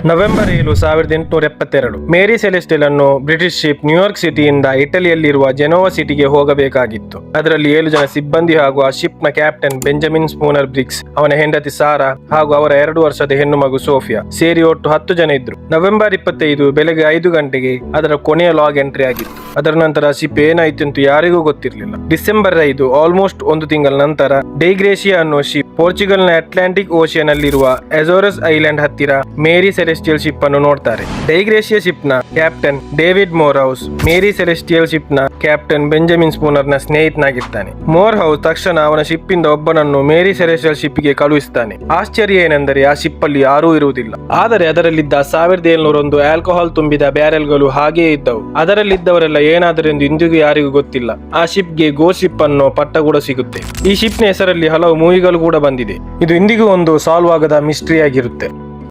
November 7, 1872 ಮೇರಿ celestial ಅನ್ನು British ship New York ಸಿಟಿಯಿಂದ ಇಟಲಿಯಲ್ಲಿರುವ ಜೆನೋವಾ ಸಿಟಿಗೆ ಹೋಗಬೇಕಾಗಿತ್ತು. ಅದರಲ್ಲಿ 7 ಜನ ಸಿಬ್ಬಂದಿ ಹಾಗೂ ಆ ಶಿಪ್ ನ ಕ್ಯಾಪ್ಟನ್ ಬೆಂಜಮಿನ್ ಸ್ಪೂನರ್ ಬ್ರಿಗ್ಸ್, ಅವನ ಹೆಂಡತಿ ಸಾರಾ ಹಾಗೂ ಅವರ 2 ವರ್ಷದ ಹೆಣ್ಣು ಮಗು ಸೋಫಿಯಾ ಸೇರಿ ಒಟ್ಟು 10 ಜನ ಇದ್ರು. ನವೆಂಬರ್ 25 ಬೆಳಗ್ಗೆ 5 ಗಂಟೆಗೆ ಅದರ ಕೊನೆಯ ಲಾಗ್ ಎಂಟ್ರಿ ಆಗಿತ್ತು. ಅದರ ನಂತರ ಶಿಪ್ ಏನಾಯ್ತು ಅಂತ ಯಾರಿಗೂ ಗೊತ್ತಿರಲಿಲ್ಲ. ಡಿಸೆಂಬರ್ 5 ಆಲ್ಮೋಸ್ಟ್ 1 ತಿಂಗಳ ನಂತರ ಡೈಗ್ರೇಷಿಯಾ ಅನ್ನೋ ಶಿಪ್ ಪೋರ್ಚುಗಲ್ ನ ಅಟ್ಲಾಂಟಿಕ್ ಓಷಿಯನ್ ಅಲ್ಲಿರುವ ಅಜೋರಸ್ ಐಲ್ಯಾಂಡ್ ಹತ್ತಿರ ಮೇರಿ ಸೆಲೆಸ್ಟಿಯಲ್ ಶಿಪ್ ಅನ್ನು ನೋಡ್ತಾರೆ. ಡೈಗ್ರೇಷಿಯಾ ಶಿಪ್ ನ ಕ್ಯಾಪ್ಟನ್ ಡೇವಿಡ್ ಮೋರ್ ಹೌಸ್ ಮೇರಿ ಸೆಲೆಸ್ಟಿಯಲ್ ಶಿಪ್ ನ ಕ್ಯಾಪ್ಟನ್ ಬೆಂಜಮಿನ್ ಸ್ಪೂನರ್ ನ ಸ್ನೇಹಿತನಾಗಿರ್ತಾನೆ. ಮೋರ್ ಹೌಸ್ ತಕ್ಷಣ ಅವನ ಶಿಪ್ ಇಂದ ಒಬ್ಬನನ್ನು ಮೇರಿ ಸೆಲೆಸ್ಟಿಯಲ್ ಶಿಪ್ ಗೆ ಕಳುಹಿಸ್ತಾನೆ. ಆಶ್ಚರ್ಯ ಏನೆಂದರೆ ಆ ಶಿಪ್ ಅಲ್ಲಿ ಯಾರೂ ಇರುವುದಿಲ್ಲ. ಆದರೆ ಅದರಲ್ಲಿದ್ದ 1701 ಆಲ್ಕೋಹಾಲ್ ತುಂಬಿದ ಬ್ಯಾರೆಲ್ಗಳು ಹಾಗೆಯೇ ಇದ್ದವು. ಅದರಲ್ಲಿದ್ದವರೆಲ್ಲ ಏನಾದರೆಂದು ಇಂದಿಗೂ ಯಾರಿಗೂ ಗೊತ್ತಿಲ್ಲ. ಆ ಶಿಪ್ ಗೆ ಗೋ ಶಿಪ್ ಅನ್ನೋ ಪಟ್ಟ ಕೂಡ ಸಿಗುತ್ತೆ. ಈ ಶಿಪ್ ನ ಹೆಸರಲ್ಲಿ ಹಲವು ಮೂವಿಗಳು ಕೂಡ ಬಂದಿದೆ. ಇದು ಇಂದಿಗೂ ಒಂದು ಸಾಲ್ವ್ ಆಗದ ಮಿಸ್ಟ್ರಿ ಆಗಿರುತ್ತೆ.